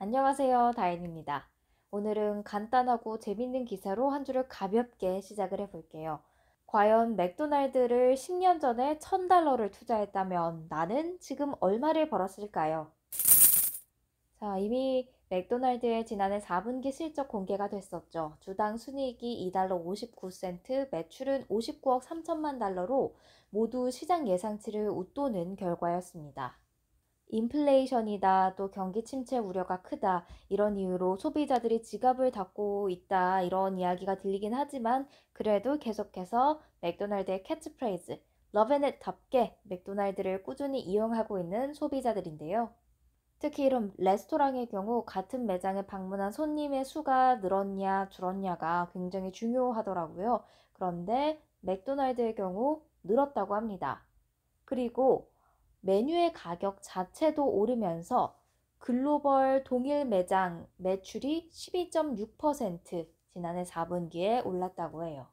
안녕하세요, 다인입니다. 오늘은 간단하고 재밌는 기사로 한 주를 가볍게 시작을 해볼게요. 과연 맥도날드를 10년 전에 $1000를 투자했다면 나는 지금 얼마를 벌었을까요? 자, 이미 맥도날드의 지난해 4분기 실적 공개가 됐었죠. 주당 순이익이 $2 59센트, 매출은 59억 3천만 달러로 모두 시장 예상치를 웃도는 결과였습니다. 인플레이션이다, 또 경기 침체 우려가 크다, 이런 이유로 소비자들이 지갑을 닫고 있다, 이런 이야기가 들리긴 하지만 그래도 계속해서 맥도날드의 캐치프레이즈 러브앤앱답게 맥도날드를 꾸준히 이용하고 있는 소비자들인데요. 특히 이런 레스토랑의 경우 같은 매장에 방문한 손님의 수가 늘었냐 줄었냐가 굉장히 중요하더라고요. 그런데 맥도날드의 경우 늘었다고 합니다. 그리고 메뉴의 가격 자체도 오르면서 글로벌 동일 매장 매출이 12.6% 지난해 4분기에 올랐다고 해요.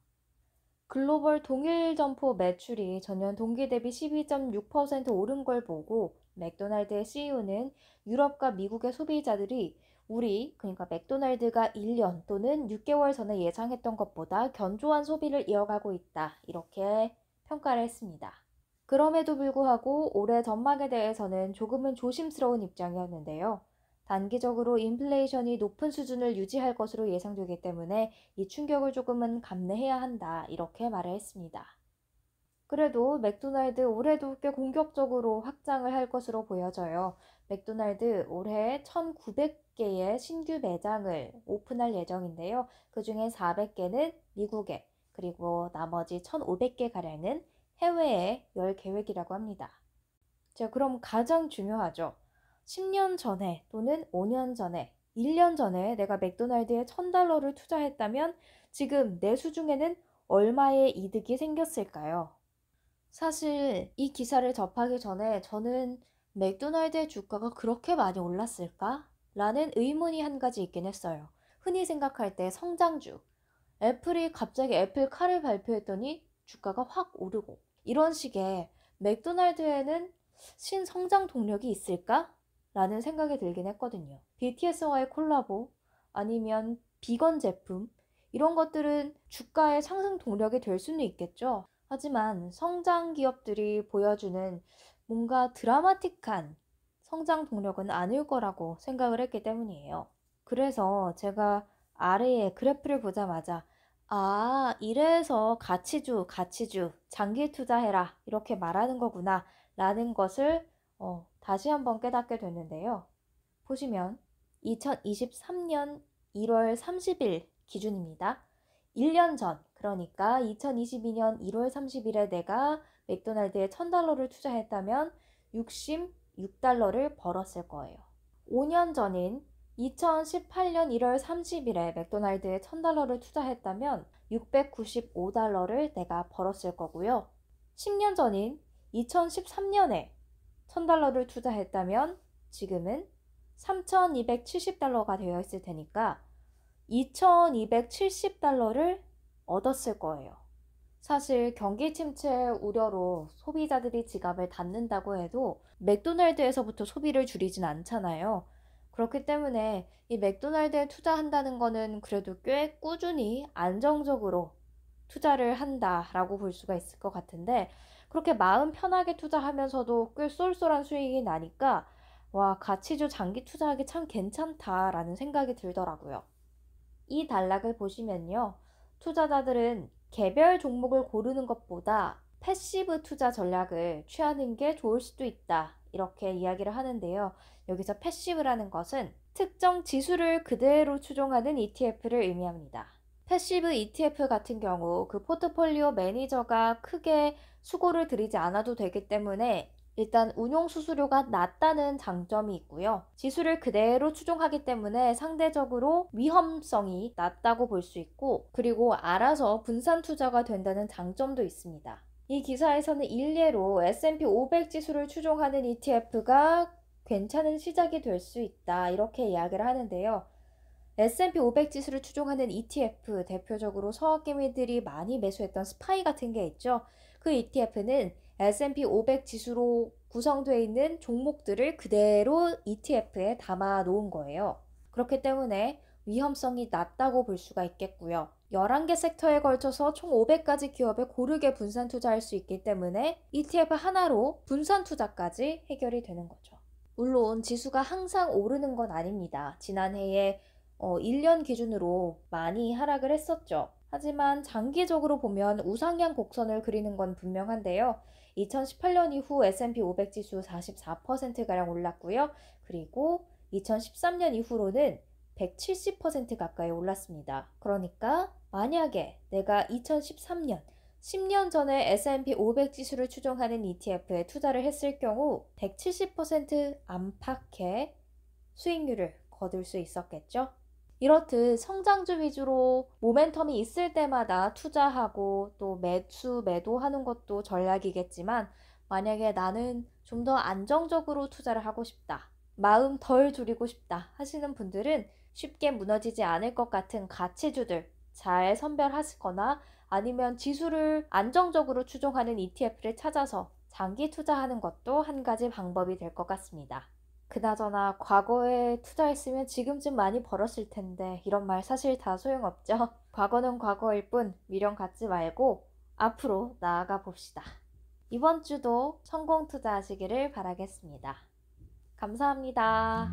글로벌 동일 점포 매출이 전년 동기 대비 12.6% 오른 걸 보고 맥도날드의 CEO는 유럽과 미국의 소비자들이 그러니까 맥도날드가 1년 또는 6개월 전에 예상했던 것보다 견조한 소비를 이어가고 있다, 이렇게 평가를 했습니다. 그럼에도 불구하고 올해 전망에 대해서는 조금은 조심스러운 입장이었는데요. 단기적으로 인플레이션이 높은 수준을 유지할 것으로 예상되기 때문에 이 충격을 조금은 감내해야 한다, 이렇게 말을 했습니다. 그래도 맥도날드 올해도 꽤 공격적으로 확장을 할 것으로 보여져요. 맥도날드 올해 1900개의 신규 매장을 오픈할 예정인데요. 그 중에 400개는 미국에, 그리고 나머지 1500개가량은 해외에 열 계획이라고 합니다. 자, 그럼 가장 중요하죠. 10년 전에 또는 5년 전에, 1년 전에 내가 맥도날드에 $1000를 투자했다면 지금 내 수중에는 얼마의 이득이 생겼을까요? 사실 이 기사를 접하기 전에 저는 맥도날드의 주가가 그렇게 많이 올랐을까? 라는 의문이 한 가지 있긴 했어요. 흔히 생각할 때 성장주, 애플이 갑자기 애플카를 발표했더니 주가가 확 오르고, 이런 식의 맥도날드에는 신성장 동력이 있을까? 라는 생각이 들긴 했거든요. BTS와의 콜라보, 아니면 비건 제품, 이런 것들은 주가의 상승 동력이 될 수는 있겠죠. 하지만 성장 기업들이 보여주는 뭔가 드라마틱한 성장 동력은 아닐 거라고 생각을 했기 때문이에요. 그래서 제가 아래에 그래프를 보자마자 이래서 가치주, 장기 투자해라, 이렇게 말하는 거구나 라는 것을 다시 한번 깨닫게 됐는데요. 보시면 2023년 1월 30일 기준입니다. 1년 전, 그러니까 2022년 1월 30일에 내가 맥도날드에 $1000를 투자했다면 66달러를 벌었을 거예요. 5년 전인 2018년 1월 30일에 맥도날드에 $1000를 투자했다면 695달러를 내가 벌었을 거고요. 10년 전인 2013년에 $1000를 투자했다면 지금은 3270달러가 되어 있을 테니까 2270달러를 얻었을 거예요. 사실 경기 침체 우려로 소비자들이 지갑을 닫는다고 해도 맥도날드에서부터 소비를 줄이진 않잖아요. 그렇기 때문에 이 맥도날드에 투자한다는 거는 그래도 꽤 꾸준히 안정적으로 투자를 한다라고 볼 수가 있을 것 같은데, 그렇게 마음 편하게 투자하면서도 꽤 쏠쏠한 수익이 나니까 가치주 장기 투자하기 참 괜찮다라는 생각이 들더라고요. 이 단락을 보시면요, 투자자들은 개별 종목을 고르는 것보다 패시브 투자 전략을 취하는 게 좋을 수도 있다, 이렇게 이야기를 하는데요. 여기서 패시브라는 것은 특정 지수를 그대로 추종하는 ETF를 의미합니다. 패시브 ETF 같은 경우 그 포트폴리오 매니저가 크게 수고를 들이지 않아도 되기 때문에 일단 운용 수수료가 낮다는 장점이 있고요. 지수를 그대로 추종하기 때문에 상대적으로 위험성이 낮다고 볼 수 있고, 그리고 알아서 분산 투자가 된다는 장점도 있습니다. 이 기사에서는 일례로 S&P 500 지수를 추종하는 ETF가 괜찮은 시작이 될 수 있다, 이렇게 이야기를 하는데요. S&P 500 지수를 추종하는 ETF, 대표적으로 서학개미들이 많이 매수했던 스파이 같은 게 있죠. 그 ETF는 S&P 500 지수로 구성되어 있는 종목들을 그대로 ETF에 담아 놓은 거예요. 그렇기 때문에 위험성이 낮다고 볼 수가 있겠고요. 11개 섹터에 걸쳐서 총 500가지 기업에 고르게 분산 투자할 수 있기 때문에 ETF 하나로 분산 투자까지 해결이 되는 거죠. 물론 지수가 항상 오르는 건 아닙니다. 지난해에 1년 기준으로 많이 하락을 했었죠. 하지만 장기적으로 보면 우상향 곡선을 그리는 건 분명한데요. 2018년 이후 S&P 500 지수 44%가량 올랐고요. 그리고 2013년 이후로는 170% 가까이 올랐습니다. 그러니까 만약에 내가 2013년 10년 전에 S&P 500 지수를 추종하는 ETF에 투자를 했을 경우 170% 안팎의 수익률을 거둘 수 있었겠죠? 이렇듯 성장주 위주로 모멘텀이 있을 때마다 투자하고 또 매수, 매도하는 것도 전략이겠지만 만약에 나는 좀 더 안정적으로 투자를 하고 싶다. 마음 덜 졸이고 싶다 하시는 분들은 쉽게 무너지지 않을 것 같은 가치주들 잘 선별하시거나 아니면 지수를 안정적으로 추종하는 ETF를 찾아서 장기 투자하는 것도 한 가지 방법이 될 것 같습니다. 그나저나 과거에 투자했으면 지금쯤 많이 벌었을 텐데 이런 말 사실 다 소용없죠. 과거는 과거일 뿐 미련 갖지 말고 앞으로 나아가 봅시다. 이번 주도 성공 투자하시기를 바라겠습니다. 감사합니다.